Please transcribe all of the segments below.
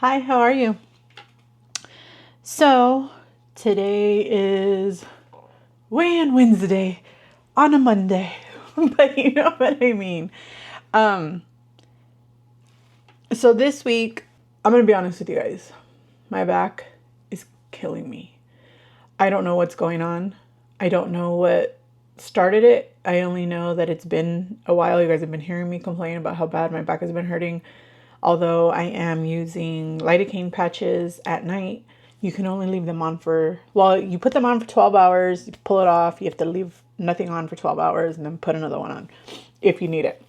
Hi, how are you? So, today is weigh-in Wednesday on a Monday, but you know what I mean. Um, so this week, I'm gonna be honest with you guys. My back is killing me. I don't know what's going on. I don't know what started it. I only know that it's been a while. You guys have been hearing me complain about how bad my back has been hurting. Although I am using lidocaine patches at night, you can only leave them on you put them on for 12 hours, you pull it off, you have to leave nothing on for 12 hours and then put another one on if you need it.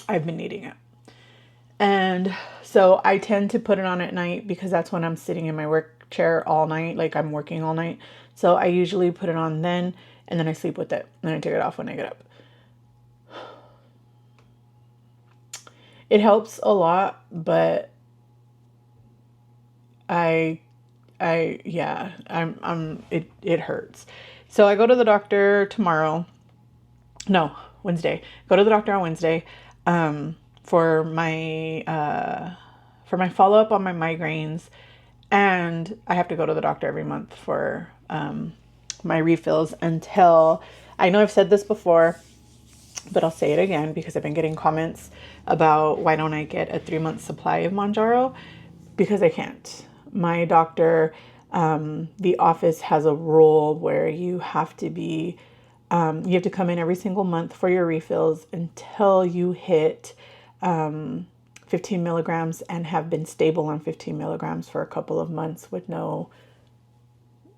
I've been needing it. And so I tend to put it on at night because that's when I'm sitting in my work chair all night, like I'm working all night. So I usually put it on then and then I sleep with it. And then I take it off when I get up. It helps a lot, but it hurts. So I go to the doctor tomorrow. No, Wednesday. Go to the doctor on Wednesday, for my follow up on my migraines, and I have to go to the doctor every month for my refills until I know I've said this before, but I'll say it again because I've been getting comments about why don't I get a 3-month supply of Mounjaro, because I can't. My doctor, the office has a rule where you have to come in every single month for your refills until you hit 15 milligrams and have been stable on 15 milligrams for a couple of months with no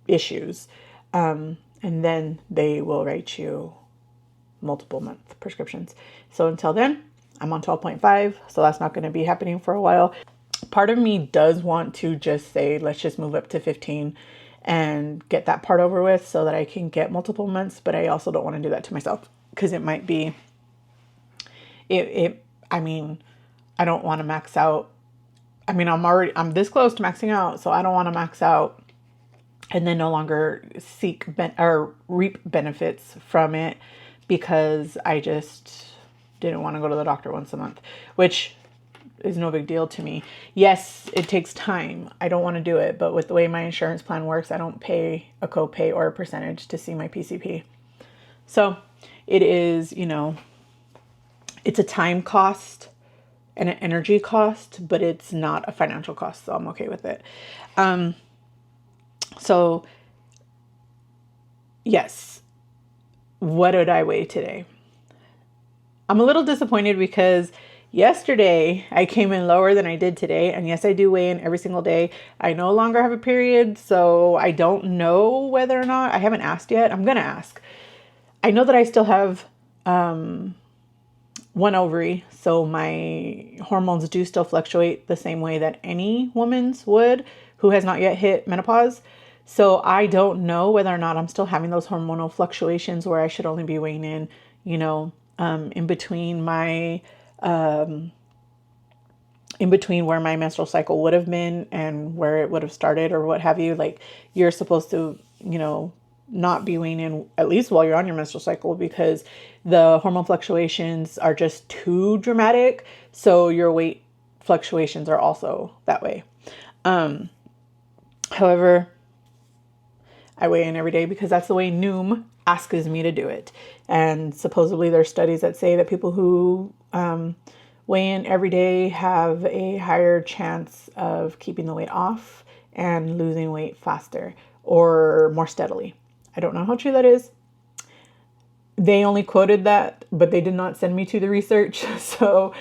issues. And then they will write you multiple month prescriptions. So until then, I'm on 12.5, so that's not going to be happening for a while. Part of me does want to just say, let's just move up to 15 and get that part over with so that I can get multiple months, but I also don't want to do that to myself because it might be, I mean, I don't want to max out. I mean, I'm this close to maxing out, so I don't want to max out and then no longer reap benefits from it because I just didn't want to go to the doctor once a month, which is no big deal to me. Yes, it takes time. I don't want to do it, but with the way my insurance plan works, I don't pay a copay or a percentage to see my PCP. So it is, it's a time cost and an energy cost, but it's not a financial cost, so I'm okay with it. So yes, what did I weigh today? I'm a little disappointed because yesterday I came in lower than I did today. And yes, I do weigh in every single day. I no longer have a period, so I don't know whether or not, I haven't asked yet. I'm going to ask. I know that I still have one ovary, so my hormones do still fluctuate the same way that any woman's would who has not yet hit menopause. So I don't know whether or not I'm still having those hormonal fluctuations where I should only be weighing in, in between where my menstrual cycle would have been and where it would have started or what have you. Like, you're supposed to, not be weighing in at least while you're on your menstrual cycle because the hormone fluctuations are just too dramatic. So your weight fluctuations are also that way. However, I weigh in every day because that's the way Noom asks me to do it. And supposedly there's studies that say that people who weigh in every day have a higher chance of keeping the weight off and losing weight faster or more steadily. I don't know how true that is. They only quoted that, but they did not send me to the research. So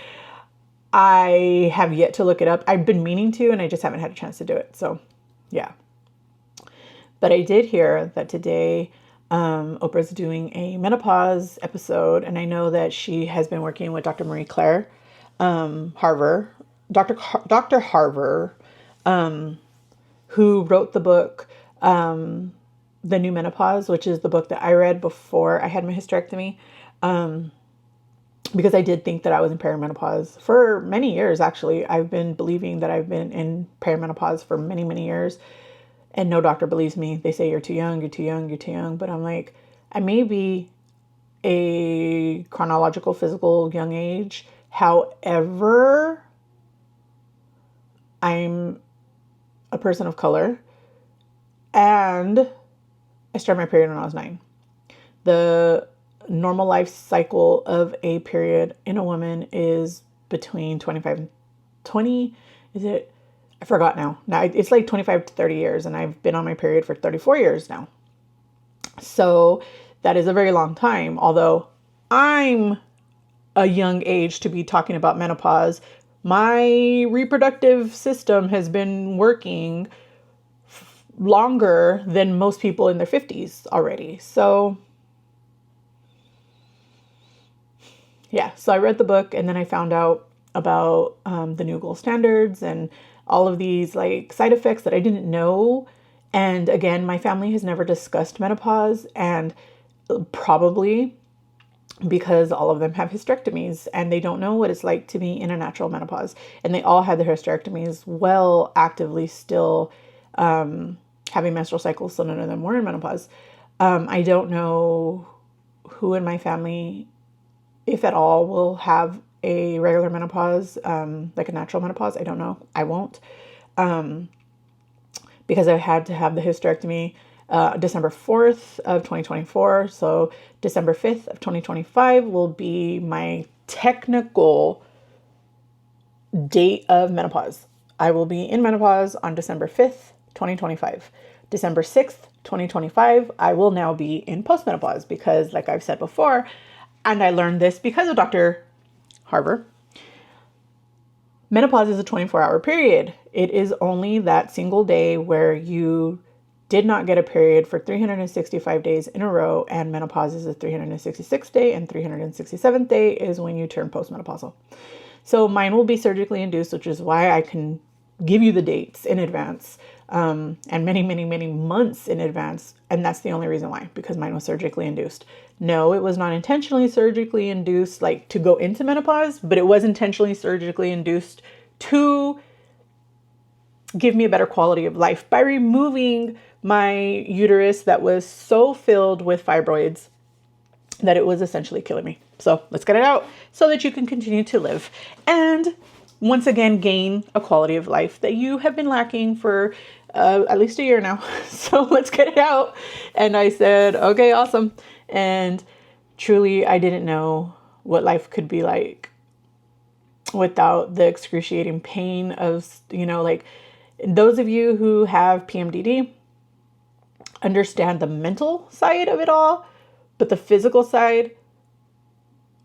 I have yet to look it up. I've been meaning to, and I just haven't had a chance to do it. So yeah. But I did hear that today Oprah's doing a menopause episode, and I know that she has been working with Dr. Marie Claire Harver, Dr. Harver, who wrote the book The New Menopause, which is the book that I read before I had my hysterectomy, because I did think that I was in perimenopause for many years. Actually, I've been believing that I've been in perimenopause for many, many years. And no doctor believes me. They say, you're too young, you're too young, you're too young. But I'm like, I may be a chronological, physical young age. However, I'm a person of color, and I started my period when I was 9. The normal life cycle of a period in a woman is between 25 and 20. Is it? I forgot now. Now it's like 25 to 30 years, and I've been on my period for 34 years now. So that is a very long time. Although I'm a young age to be talking about menopause, my reproductive system has been working longer than most people in their 50s already. So yeah, so I read the book, and then I found out about the new gold standards and all of these like side effects that I didn't know. And again, my family has never discussed menopause, and probably because all of them have hysterectomies and they don't know what it's like to be in a natural menopause. And they all had their hysterectomies while actively still having menstrual cycles, so none of them were in menopause. I don't know who in my family, if at all, will have a regular menopause, like a natural menopause. I don't know. I won't. Because I had to have the hysterectomy December 4th of 2024. So December 5th of 2025 will be my technical date of menopause. I will be in menopause on December 5th, 2025. December 6th, 2025, I will now be in postmenopause because, like I've said before, and I learned this because of Dr. Harvard, menopause is a 24-hour period. It is only that single day where you did not get a period for 365 days in a row, and menopause is the 366th day, and 367th day is when you turn postmenopausal. So mine will be surgically induced, which is why I can give you the dates in advance, and many, many, many months in advance. And that's the only reason why, because mine was surgically induced. No, it was not intentionally surgically induced, like to go into menopause, but it was intentionally surgically induced to give me a better quality of life by removing my uterus that was so filled with fibroids that it was essentially killing me. So let's get it out so that you can continue to live and once again gain a quality of life that you have been lacking for at least a year now. So let's get it out. And I said, okay, awesome. And truly, I didn't know what life could be like without the excruciating pain of, like those of you who have PMDD understand the mental side of it all, but the physical side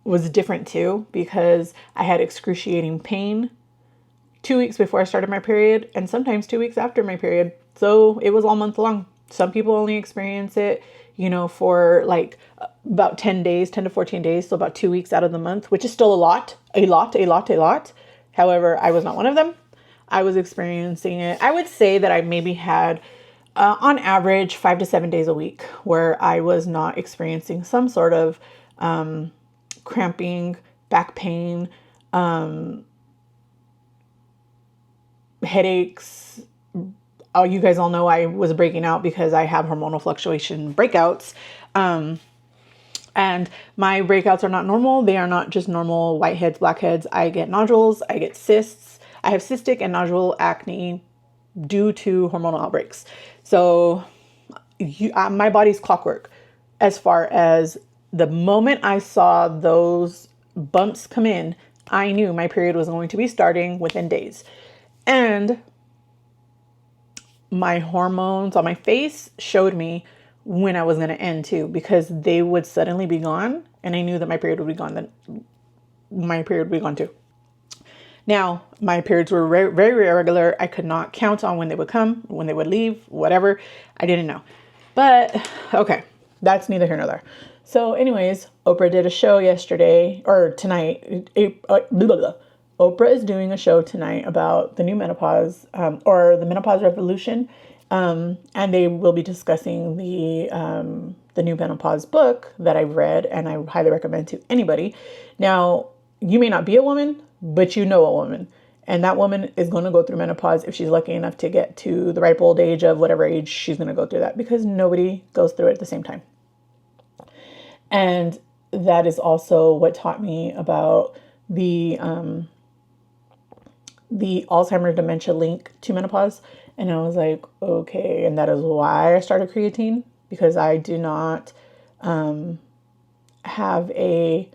was different too, because I had excruciating pain 2 weeks before I started my period and sometimes 2 weeks after my period. So it was all month long. Some people only experience it, for like about 10 days, 10 to 14 days. So about 2 weeks out of the month, which is still a lot. However, I was not one of them. I was experiencing it. I would say that I maybe had on average 5 to 7 days a week where I was not experiencing some sort of cramping, back pain, headaches. Oh, you guys all know I was breaking out because I have hormonal fluctuation breakouts. And my breakouts are not normal. They are not just normal whiteheads, blackheads. I get nodules, I get cysts. I have cystic and nodule acne due to hormonal outbreaks. So my body's clockwork as far as the moment I saw those bumps come in, I knew my period was going to be starting within days. And my hormones on my face showed me when I was going to end too, because they would suddenly be gone. And I knew that my period would be gone. Then my period would be gone too. Now, my periods were very, very irregular. I could not count on when they would come, when they would leave, whatever. I didn't know. But okay, that's neither here nor there. So anyways, Oprah did a show yesterday or tonight. Oprah is doing a show tonight about the new menopause or the menopause revolution. And they will be discussing the new menopause book that I've read and I highly recommend to anybody. Now, you may not be a woman, but you know a woman. And that woman is going to go through menopause if she's lucky enough to get to the ripe old age of whatever age she's going to go through that, because nobody goes through it at the same time. And that is also what taught me about the the Alzheimer's dementia link to menopause. And I was like, okay. And that is why I started creatine, because I do not have a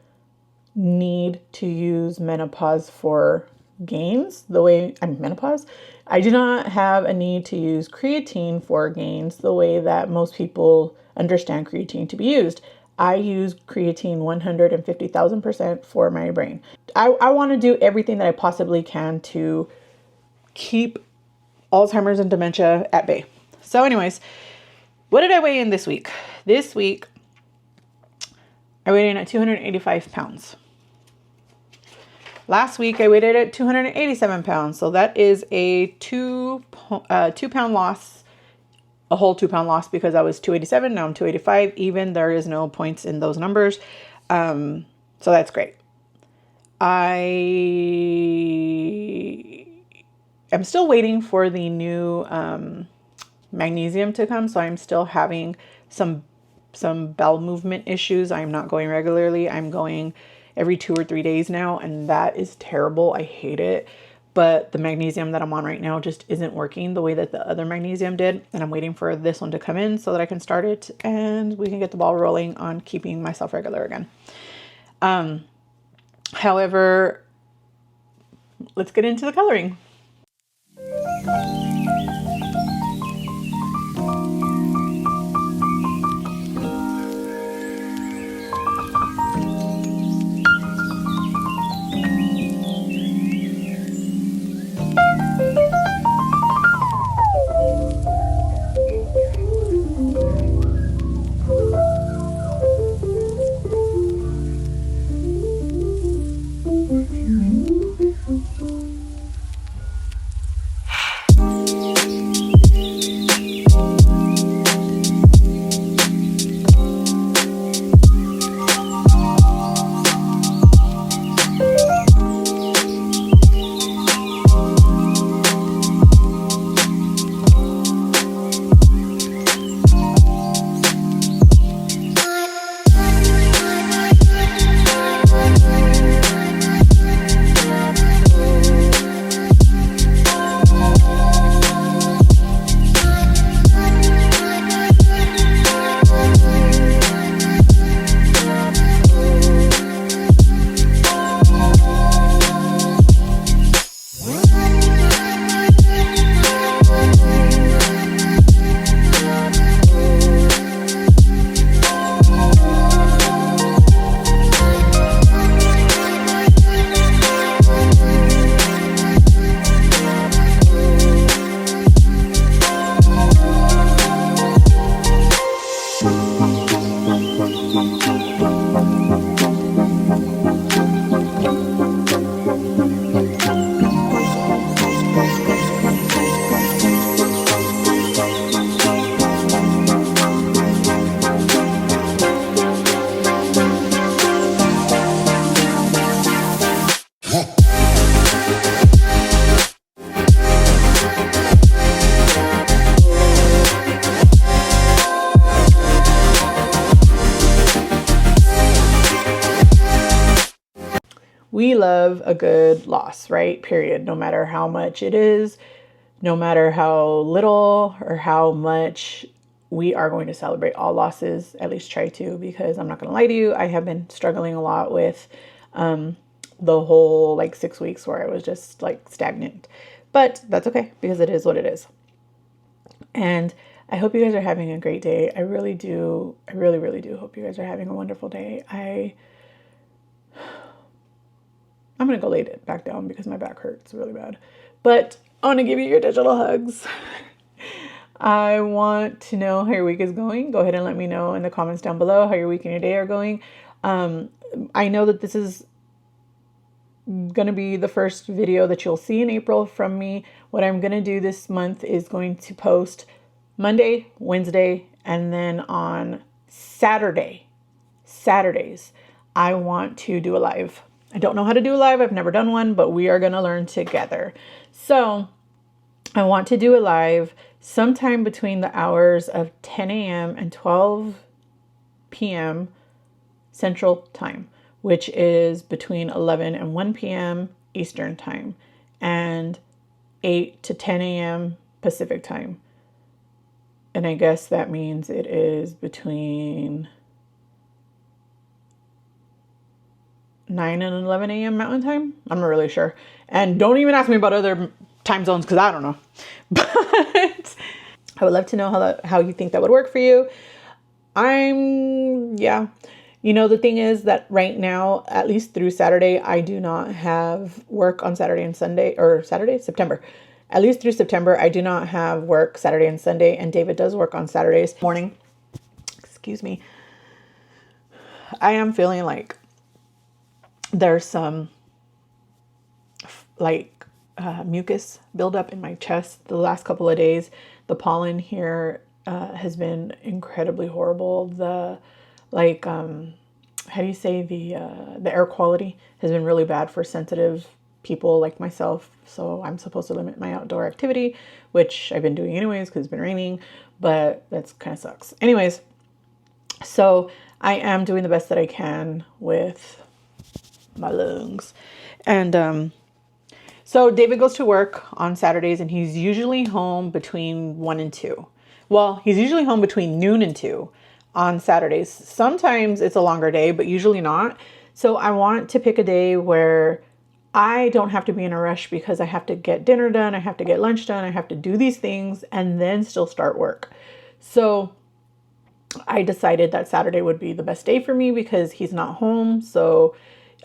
need to use menopause for gains the way I'm menopause. I do not have a need to use creatine for gains the way that most people understand creatine to be used. I use creatine 150,000% for my brain. I want to do everything that I possibly can to keep Alzheimer's and dementia at bay. So anyways, what did I weigh in this week? This week, I weighed in at 285 pounds. Last week, I weighed in at 287 pounds. So that is a 2 pound loss, a whole 2 pound loss, because I was 287. Now I'm 285. Even there is no points in those numbers. So that's great. I am still waiting for the new magnesium to come. So I'm still having some bowel movement issues. I'm not going regularly. I'm going every 2 or 3 days now, and that is terrible. I hate it. But the magnesium that I'm on right now just isn't working the way that the other magnesium did. And I'm waiting for this one to come in so that I can start it and we can get the ball rolling on keeping myself regular again. However, let's get into the coloring. We love a good loss, right? Period. No matter how much it is, no matter how little or how much, we are going to celebrate all losses, at least try to, because I'm not going to lie to you, I have been struggling a lot with the whole like 6 weeks where I was just like stagnant. But that's okay, because it is what it is. And I hope you guys are having a great day. I really do. I really, really do hope you guys are having a wonderful day. I'm going to go lay it back down because my back hurts really bad. But I want to give you your digital hugs. I want to know how your week is going. Go ahead and let me know in the comments down below how your week and your day are going. I know that this is going to be the first video that you'll see in April from me. What I'm going to do this month is going to post Monday, Wednesday, and then on Saturdays, I want to do a live. I don't know how to do a live. I've never done one, but we are going to learn together. So I want to do a live sometime between the hours of 10 a.m. and 12 p.m. Central Time, which is between 11 and 1 p.m. Eastern Time. and 8 to 10 a.m. Pacific time. And I guess that means it is between 9 and 11 a.m. Mountain time. I'm not really sure. And don't even ask me about other time zones because I don't know. But I would love to know how you think that would work for you. Yeah. You know, the thing is that right now, at least through Saturday, I do not have work on Saturday and Sunday, or September. At least through September, I do not have work Saturday and Sunday, and David does work on Saturdays morning. Excuse me. I am feeling like there's some mucus buildup in my chest the last couple of days. The pollen here has been incredibly horrible. How do you say, the air quality has been really bad for sensitive people like myself. So I'm supposed to limit my outdoor activity, which I've been doing anyways because it's been raining, but that's kind of sucks. Anyways, so I am doing the best that I can with my lungs. And so David goes to work on Saturdays and he's usually home between 1 and 2. Well, he's usually home between noon and 2 on Saturdays. Sometimes it's a longer day, but usually not. So I want to pick a day where I don't have to be in a rush because I have to get dinner done, I have to get lunch done, I have to do these things and then still start work. So I decided that Saturday would be the best day for me because he's not home. So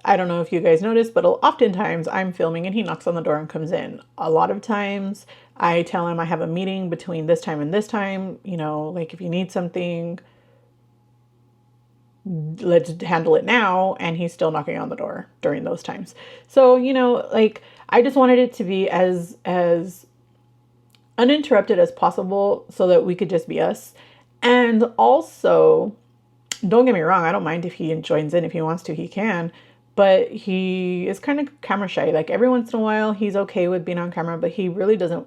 I don't know if you guys noticed, but oftentimes I'm filming and he knocks on the door and comes in. A lot of times I tell him I have a meeting between this time and this time, you know, like if you need something, let's handle it now. And he's still knocking on the door during those times. So, you know, like I just wanted it to be as uninterrupted as possible so that we could just be us. And also, don't get me wrong, I don't mind if he joins in. If he wants to, he can. But he is kind of camera shy. Like every once in a while, he's okay with being on camera, but he really doesn't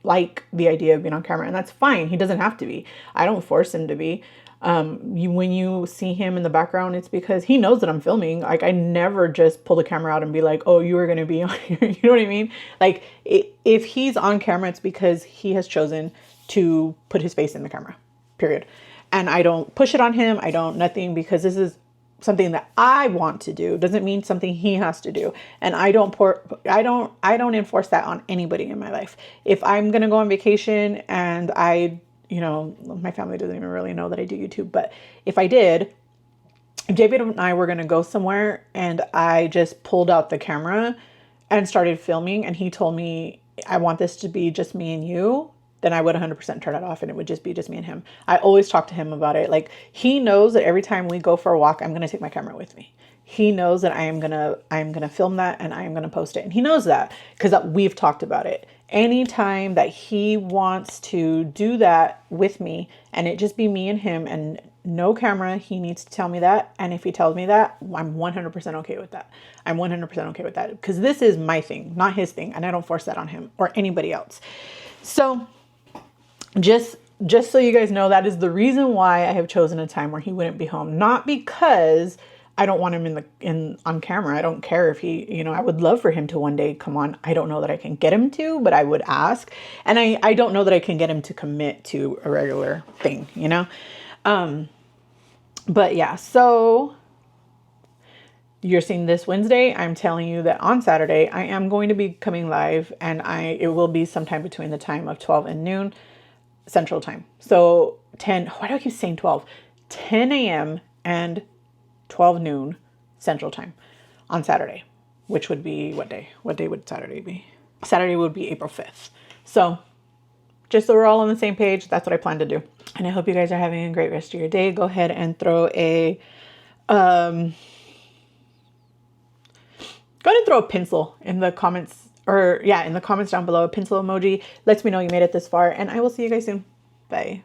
like the idea of being on camera. And that's fine. He doesn't have to be. I don't force him to be. When you see him in the background, it's because he knows that I'm filming. Like I never just pull the camera out and be like, oh, you are going to be on here. You know what I mean? Like if he's on camera, it's because he has chosen to put his face in the camera, period. And I don't push it on him. I don't nothing because this is something that I want to do. Doesn't mean something he has to do. And I don't enforce that on anybody in my life. If I'm going to go on vacation and you know, my family doesn't even really know that I do YouTube, but if I did, if David and I were going to go somewhere and I just pulled out the camera and started filming and he told me, I want this to be just me and you, then I would 100% turn it off and it would just be just me and him. I always talk to him about it. Like he knows that every time we go for a walk, I'm going to take my camera with me. He knows that I'm going to film that and I am going to post it. And he knows that because we've talked about it. Anytime that he wants to do that with me and it just be me and him and no camera, he needs to tell me that. And if he tells me that, I'm 100% okay with that. I'm 100% okay with that because this is my thing, not his thing. And I don't force that on him or anybody else. So just so you guys know, that is the reason why I have chosen a time where he wouldn't be home. Not because I don't want him on camera. I don't care if he, you know, I would love for him to one day come on. I don't know that I can get him to, but I would ask. And I don't know that I can get him to commit to a regular thing, you know? But yeah, so you're seeing this Wednesday. I'm telling you that on Saturday, I am going to be coming live and it will be sometime between the time of 12 and noon Central Time. So 10, why do I keep saying 12? 10 a.m. and 12 noon Central Time on Saturday, which would be what day? What day would Saturday be? Saturday would be April 5th. So just so we're all on the same page, that's what I plan to do. And I hope you guys are having a great rest of your day. Go ahead and throw a pencil in the comments, in the comments down below. A pencil emoji lets me know you made it this far, and I will see you guys soon. Bye.